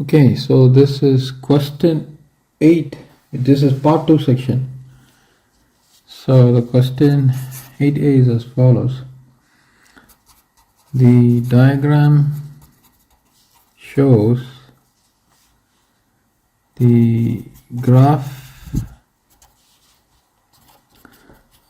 Okay, so this is question 8. This is part 2 section. So the question 8a is as follows. The diagram shows the graph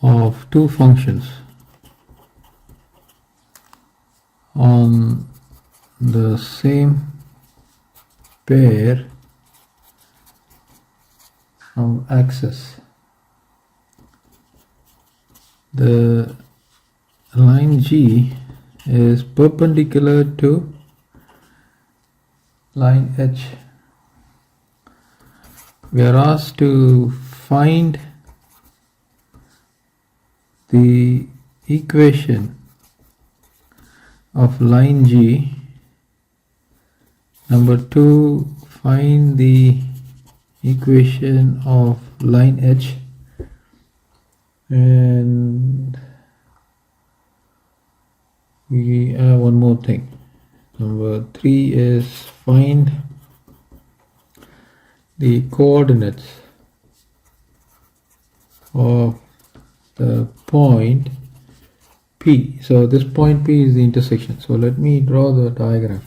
of two functions on the same pair of axes. The line G is perpendicular to line H. We are asked to find the equation of line G. Number 2, find the equation of line H. And we have one more thing. Number 3 is find the coordinates of the point P. So this point P is the intersection. So let me draw the diagram.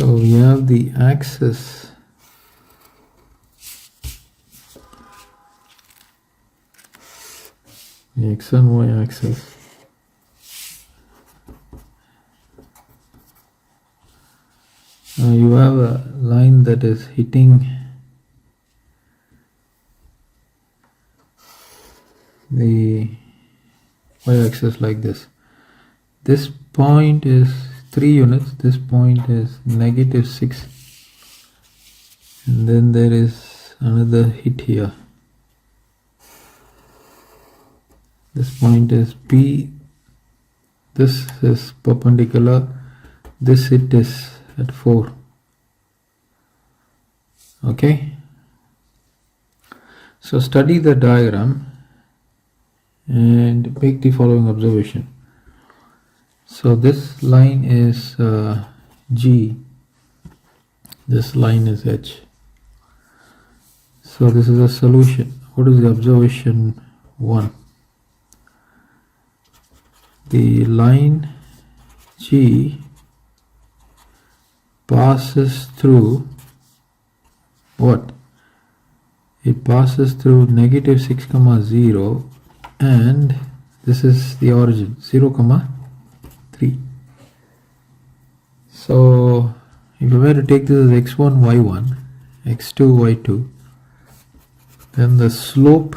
So we have the axis the x and y axis. You have a line that is hitting the y-axis like this. This point is 3 units, this point is -6, and then there is another hit here. This point is P, this is perpendicular, this hit is at 4. Okay, so study the diagram and make the following observation. So this line is G, this line is H. So this is a solution. What is the observation 1? The line G passes through what? It passes through -6, 0, and this is the origin 0, 3. So if you were to take this as x1, y1, x2, y2, then the slope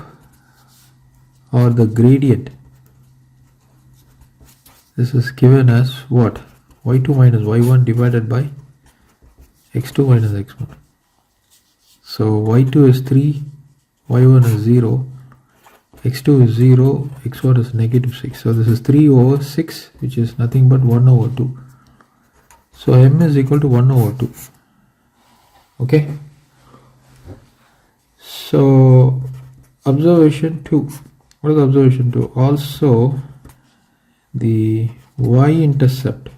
or the gradient, this is given as what? y2 minus y1 divided by x2 minus x1. So y2 is 3, y1 is 0, x2 is 0, x1 is -6. So this is 3 over 6, which is nothing but 1 over 2. So m is equal to 1 over 2. Okay. So observation 2. What is observation 2? Also the y-intercept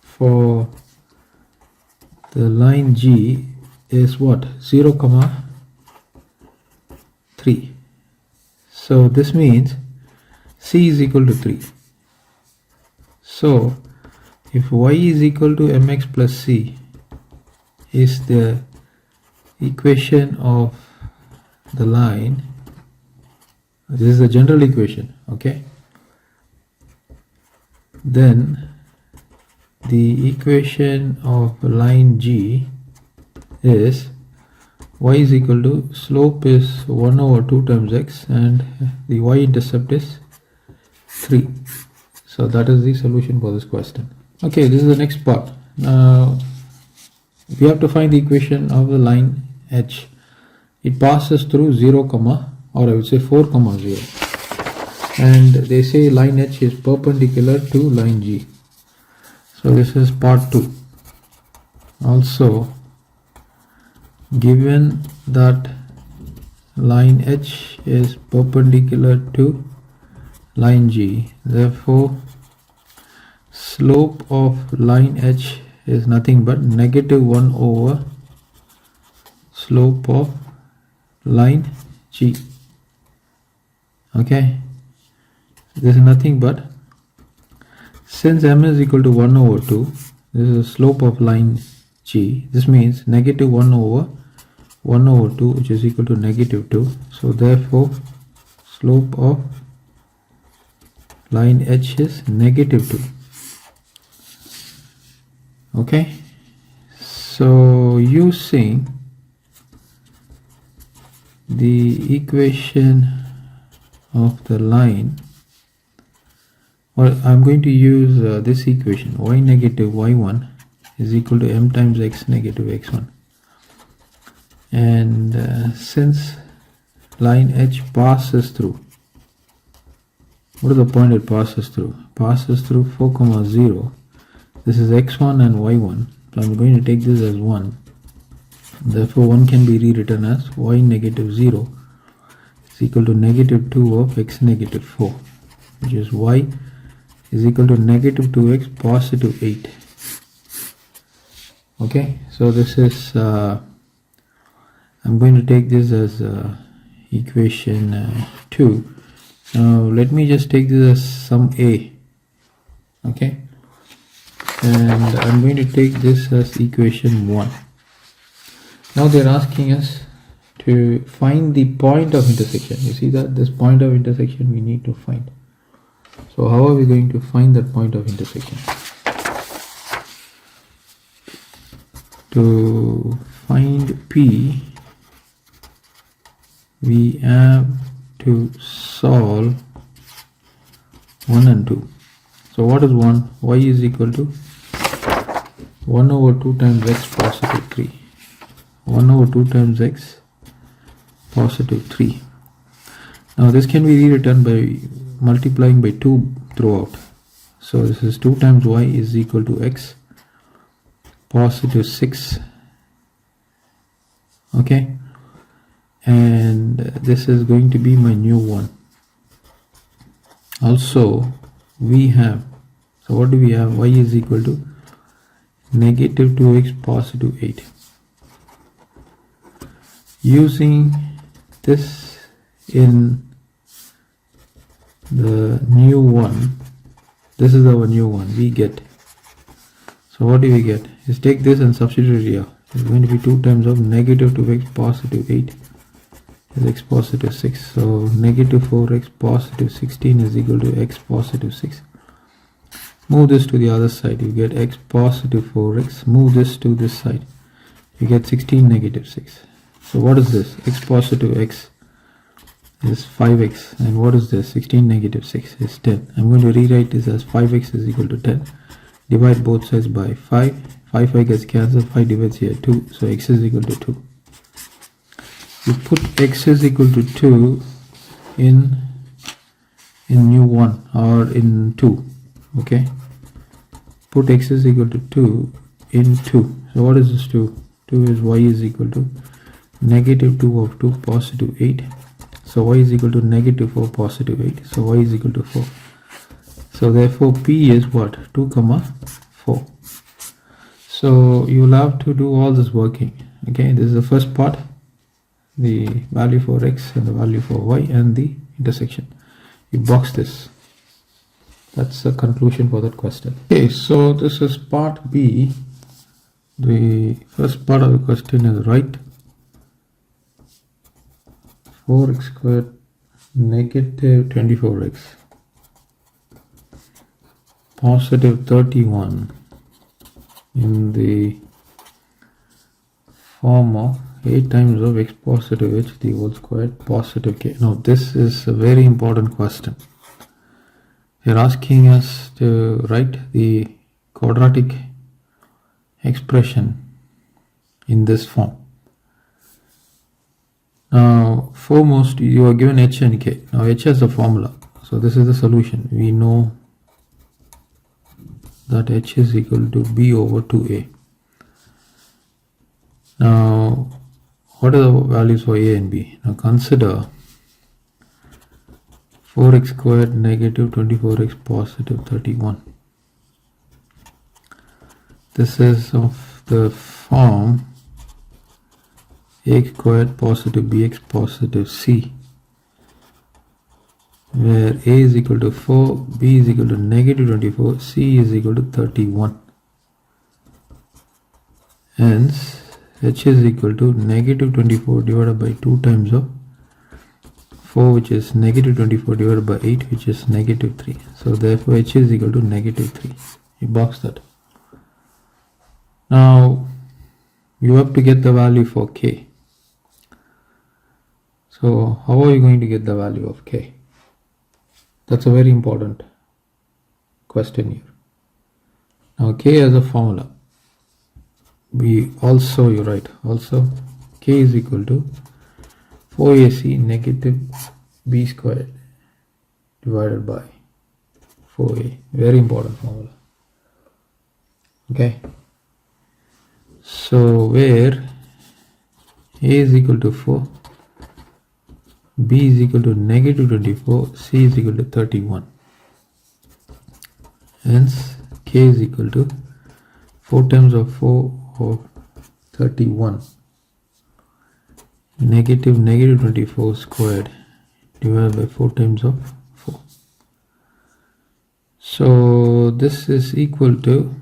for the line G is what? 0, 3. So this means C is equal to 3. So if y is equal to mx plus c is the equation of the line, this is the general equation, okay, then the equation of line G is y is equal to, slope is 1 over 2 times x, and the y-intercept is 3. So that is the solution for this question. Okay, this is the next part. Now we have to find the equation of the line H. It passes through 0, or I would say 4, 0, and they say line H is perpendicular to line G. So this is part 2. Also, given that line H is perpendicular to line G, therefore slope of line H is nothing but negative 1 over slope of line G. Okay, this is nothing but, since m is equal to 1 over 2, this is the slope of line G. This means negative 1 over 2, which is equal to negative 2. So therefore slope of line H is negative 2. Okay, so using the equation of the line, well, I'm going to use this equation, y negative y1 is equal to m times x negative x1. And since line H passes through, what is the point it passes through? Passes through 4, 0. This is x1 and y1. So I'm going to take this as 1. Therefore 1 can be rewritten as y negative 0 is equal to negative 2 of x negative 4, which is y is equal to negative 2x positive 8. Okay, so this is I'm going to take this as equation 2. Now let me just take this as sum A. Okay, and I'm going to take this as equation 1. Now they're asking us to find the point of intersection. You see that this point of intersection we need to find. So how are we going to find that point of intersection? To find P, we have to solve 1 and 2. So what is 1? Y is equal to 1 over 2 times x positive 3. 1 over 2 times x positive 3. Now this can be rewritten by multiplying by 2 throughout. So this is 2 times y is equal to x positive 6. Okay, and this is going to be my new one. Also we have, so what do we have? Y is equal to negative 2x positive 8. Using this in the new one, this is our new one, we get, so what do we get? Is take this and substitute here. It's going to be 2 times of negative 2x positive 8 is x positive 6. So negative 4x positive 16 is equal to x positive 6. Move this to the other side, you get x positive 4x. Move this to this side, you get 16 negative 6. So what is this? X positive x is 5x, and what is this? 16 negative 6 is 10. I'm going to rewrite this as 5x is equal to 10. Divide both sides by 5. 5 gets cancelled, 5 divides here 2, so x is equal to 2. You put x is equal to 2 in new one or in 2. Okay, put x is equal to 2 in 2. So what is this 2? 2 is y is equal to negative 2 of 2 positive 8. So y is equal to negative 4 positive 8. So y is equal to 4. So therefore P is what? 2 comma 4. So you will have to do all this working. Okay, this is the first part, the value for x and the value for y and the intersection. You box this. That's the conclusion for that question. Okay, so this is part B. The first part of the question is right. 4x squared negative 24x positive 31 in the form of 8 times of x positive h the whole squared positive k. Now this is a very important question. They're asking us to write the quadratic expression in this form. Now foremost you are given h and k. Now h has a formula, so this is the solution. We know that h is equal to b over 2a. Now what are the values for a and b? Now consider 4x squared negative 24x positive 31. this is of the form ax squared positive bx positive c, where a is equal to 4, b is equal to negative 24, c is equal to 31. Hence h is equal to negative 24 divided by 2 times of 4, which is negative 24 divided by 8, which is negative 3. So therefore h is equal to negative 3. You box that. Now you have to get the value for k. So how are you going to get the value of k? That's a very important question here. Now k has a formula. You write also k is equal to 4ac negative b squared divided by 4a. Very important formula. Okay. So where a is equal to 4, b is equal to negative 24, c is equal to 31. Hence k is equal to 4 times of 4 of 31 negative 24 squared divided by 4 times of 4. So this is equal to,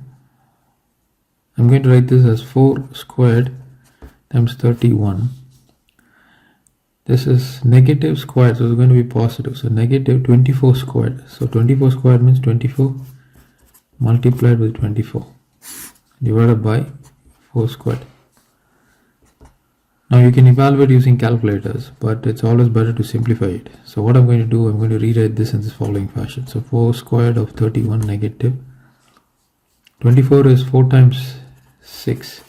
I'm going to write this as 4 squared times 31. This is negative squared, so it's going to be positive. So negative 24 squared. So 24 squared means 24 multiplied with 24 divided by 4 squared. Now you can evaluate using calculators, but it's always better to simplify it. So what I'm going to do, I'm going to rewrite this in this following fashion. So 4 squared of 31 negative 24 is 4 times 6.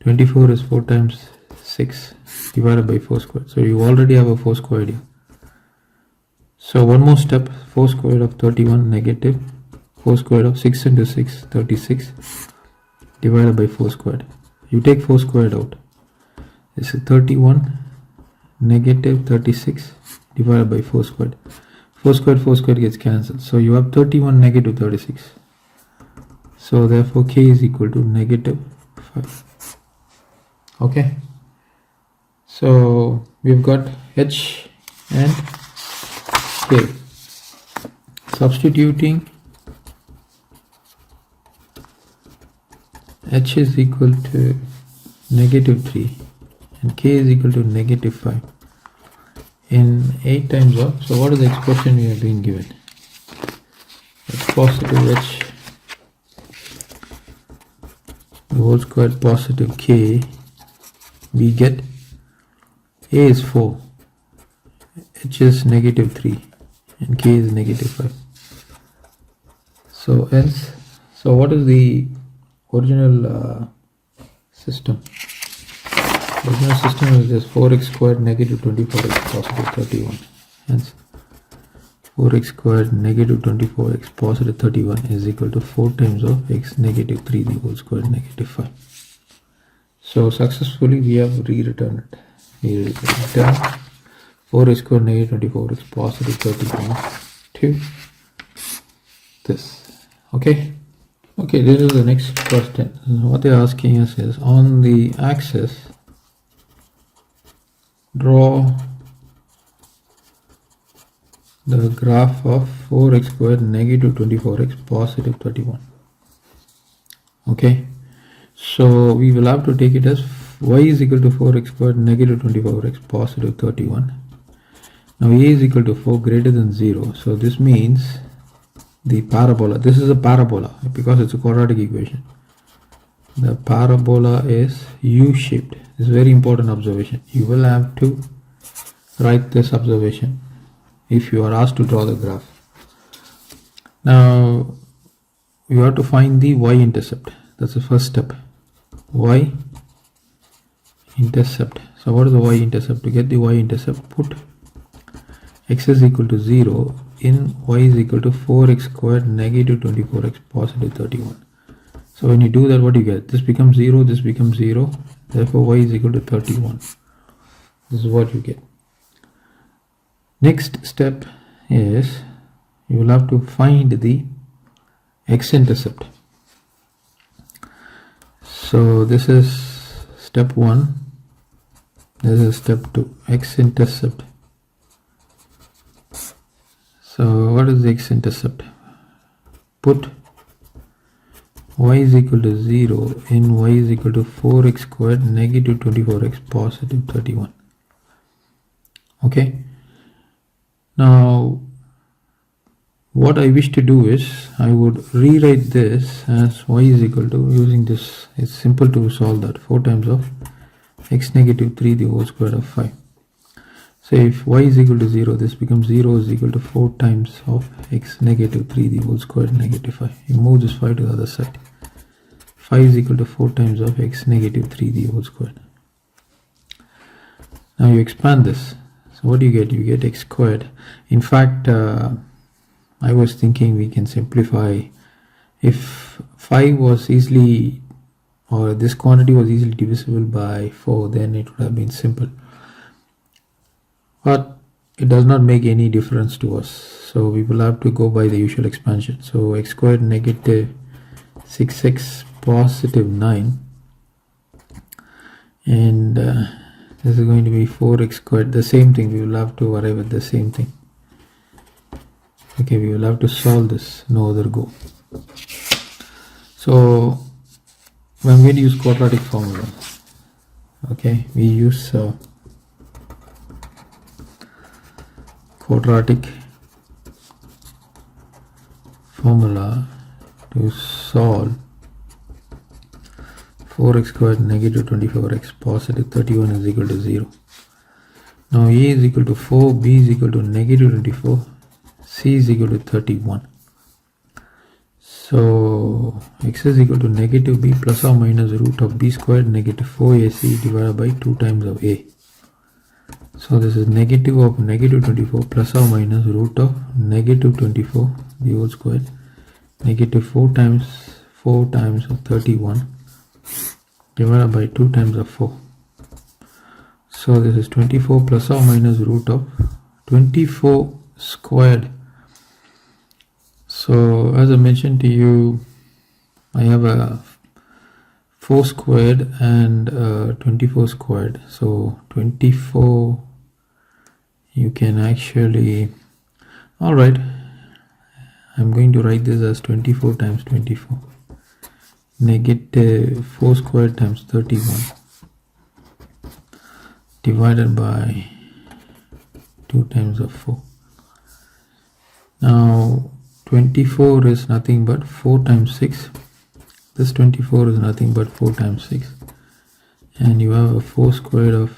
24 is 4 times 6 divided by 4 squared. So you already have a 4 squared here. So one more step, 4 squared of 31 negative 4 squared of 6 into 6, 36 divided by 4 squared. You take 4 squared out. This is 31 negative 36 divided by 4 squared. 4 squared gets cancelled. So you have 31 negative 36. So therefore k is equal to negative 5. Okay. So we've got h and k. Substituting h is equal to negative 3 and k is equal to negative 5 in 8 times of, so what is the expression we have been given? It's positive h whole squared positive k. We get a is 4, h is negative 3 and k is negative 5. So hence, so what is the original system? The original system is this 4x squared negative 24x positive 31. Hence 4x squared negative 24x positive 31 is equal to 4 times of x negative 3 the whole squared negative 5. So successfully we have rewritten it. We return 4x squared negative 24x positive 31 to this. Okay. Okay, this is the next question. What they're asking us is, on the axis draw the graph of 4x squared negative 24x positive 31. Okay, so we will have to take it as y is equal to 4x squared negative 24x positive 31. Now a is equal to 4 greater than 0. So this means the parabola, this is a parabola because it's a quadratic equation. The parabola is U-shaped. This is a very important observation. You will have to write this observation if you are asked to draw the graph. Now you have to find the y-intercept. That's the first step. Y-intercept. So what is the y-intercept? To get the y-intercept, put x is equal to 0 in y is equal to 4x squared negative 24x positive 31. So when you do that, what do you get? This becomes 0, this becomes 0. Therefore y is equal to 31. This is what you get. Next step is you will have to find the x-intercept. So this is step 1, this is step 2, x-intercept. So what is the x-intercept? Put y is equal to 0 in y is equal to 4x squared negative 24x positive 31. Okay, now what I wish to do is I would rewrite this as y is equal to, using this, it's simple to solve that, 4 times of x negative 3 the whole square of 5. So if y is equal to 0, this becomes 0 is equal to 4 times of x negative 3 the whole square negative 5. You move this 5 to the other side. 5 is equal to 4 times of x negative 3 the whole square. Now you expand this. So what do you get? You get x squared. In fact, I was thinking we can simplify. If 5 was easily, or this quantity was easily divisible by 4, then it would have been simple. But it does not make any difference to us. So we will have to go by the usual expansion. So x squared negative 6x positive 9. And this is going to be 4x squared. The same thing. We will have to arrive at the same thing. Okay, we will have to solve this, no other go. So I'm going to use quadratic formula. Okay, we use quadratic formula to solve 4x squared negative 24x positive 31 is equal to 0. Now a is equal to 4, b is equal to negative 24, c is equal to 31. So x is equal to negative b plus or minus root of b squared negative 4ac divided by 2 times of a. So this is negative of negative 24 plus or minus root of negative 24 the whole squared negative 4 times of 31 divided by 2 times of 4. So this is 24 plus or minus root of 24 squared. So as I mentioned to you, I have a 4 squared and 24 squared. So 24, you can actually, alright, I'm going to write this as 24 times 24. Negative 4 squared times 31 divided by 2 times of 4. Now 24 is nothing but 4 times 6. This 24 is nothing but 4 times 6. And you have a 4 squared of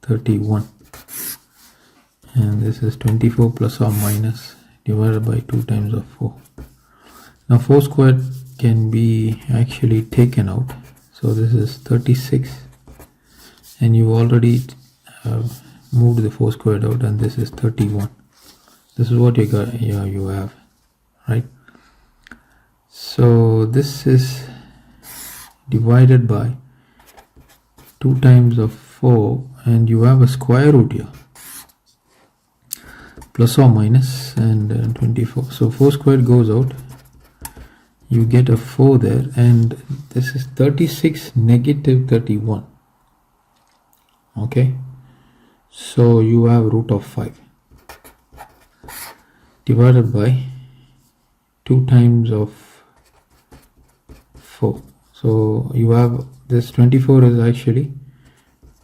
31. And this is 24 plus or minus divided by 2 times of 4. Now 4 squared can be actually taken out. So this is 36. And you already moved the 4 squared out, and this is 31. This is what you got. Yeah, you have, right? So this is divided by 2 times of 4, and you have a square root here, plus or minus, and 24. So 4 squared goes out, you get a 4 there, and this is 36 negative 31. Okay, so you have root of 5 divided by 2 times of 4. So you have this 24 is actually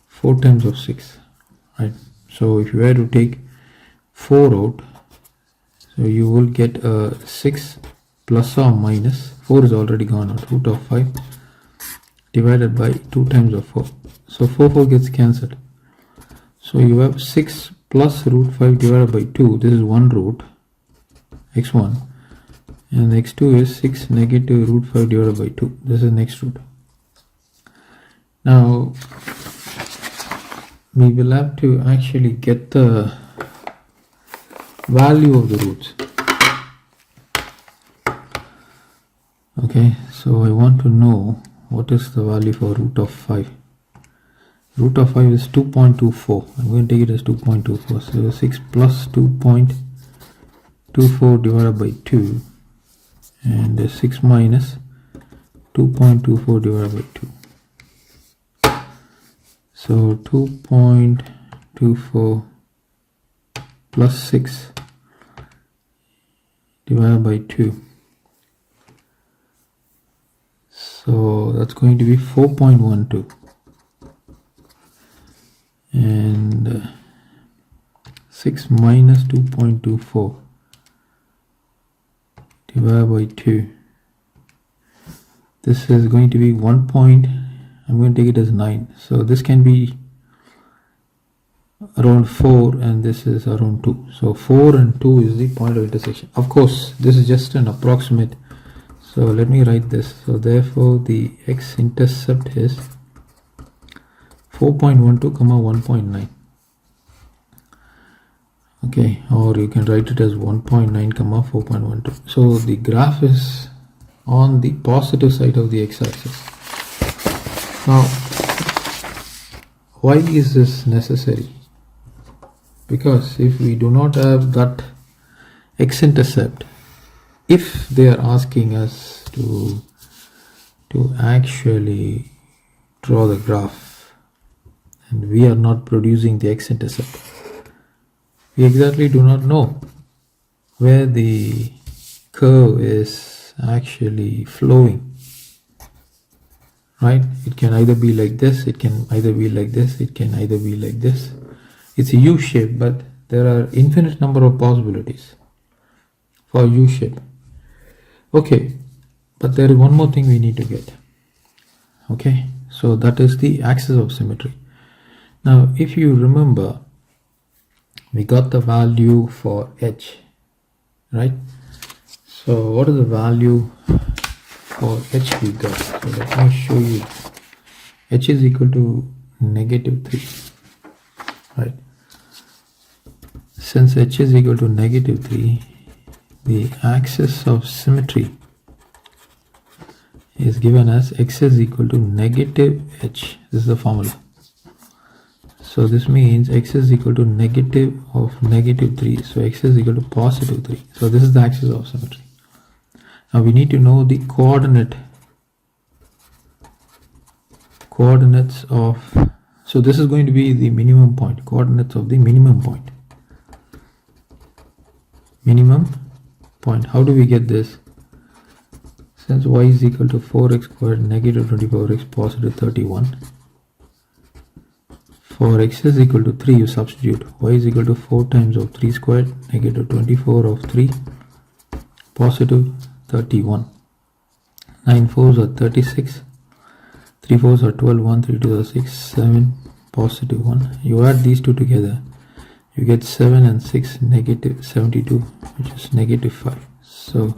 4 times of 6, right? So if you were to take 4 out, so you will get a 6 plus or minus, 4 is already gone out, root of 5 divided by 2 times of 4. So 4 gets cancelled. So you have 6 plus root 5 divided by 2. This is one root, x1. And x2 is 6 negative root 5 divided by 2. This is next root. Now we will have to actually get the value of the roots. Okay, so I want to know what is the value for root of 5. Root of 5 is 2.24. I'm going to take it as 2.24. So 6 plus 2.24 divided by 2, and 6 minus 2.24 divided by 2. So 2.24 plus 6 divided by 2. So that's going to be 4.12. And 6 minus 2.24 divided by 2. This is going to be 1 point. I'm going to take it as 9. So this can be around 4 and this is around 2. So 4 and 2 is the point of intersection. Of course, this is just an approximate. So let me write this. So therefore the x-intercept is 4.12 comma 1.9. Okay, or you can write it as 1.9 comma 4.12. So the graph is on the positive side of the x-axis. Now, why is this necessary? Because if we do not have that x-intercept, if they are asking us to actually draw the graph and we are not producing the x-intercept, we exactly do not know where the curve is actually flowing, right? It can either be like this, it can either be like this, it can either be like this. It's a U shape, but there are infinite number of possibilities for U shape. Okay, but there is one more thing we need to get. Okay, so that is the axis of symmetry. Now if you remember, we got the value for h, right? So what is the value for h we got? So let me show you. H is equal to -3, right? Since h is equal to -3, the axis of symmetry is given as x is equal to -h. This is the formula. So this means x is equal to negative of -3. So x is equal to +3. So this is the axis of symmetry. Now we need to know the coordinates of, so this is going to be the minimum point, coordinates of the minimum point. Minimum point. How do we get this? Since y is equal to 4x squared -24x +31. For x is equal to 3, you substitute. Y is equal to 4 times of 3 squared, -24 of 3, +31. 9 4s are 36, 3 4s are 12, 1 3 2 are 6, 7, +1. You add these two together, you get 7 and 6, -72, which is -5. So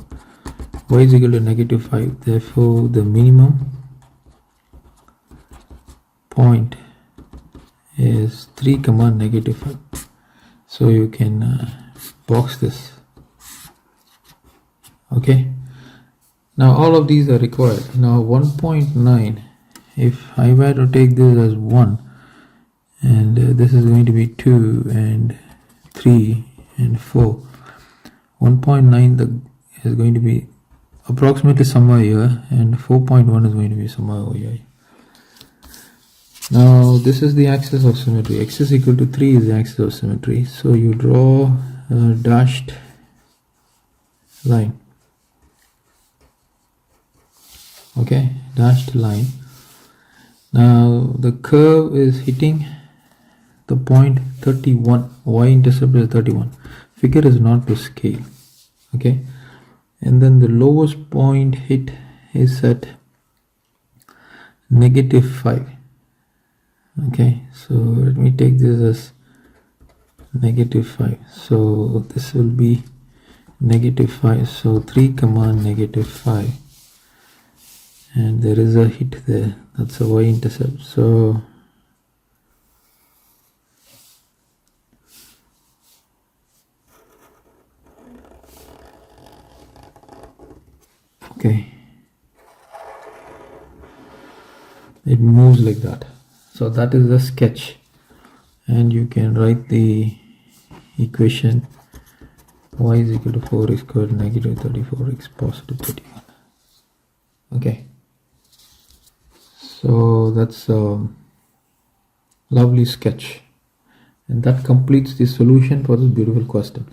y is equal to -5. Therefore the minimum point is 3, -5. So you can box this. Okay, now all of these are required. Now 1.9, if I were to take this as 1 and this is going to be 2 and 3 and 4, 1.9 is going to be approximately somewhere here, and 4.1 is going to be somewhere over here. Now this is the axis of symmetry. X is equal to 3 is the axis of symmetry. So you draw a dashed line. Okay, dashed line. Now the curve is hitting the point 31. Y-intercept is 31. Figure is not to scale. Okay, and then the lowest point hit is at -5. Okay, so let me take this as -5. So this will be -5. So 3, -5, and there is a hit there. That's a y-intercept. So okay, it moves like that. So that is the sketch, and you can write the equation y is equal to 4x squared -34x +31. Okay, so that's Lovely sketch. And that completes the solution for this beautiful question.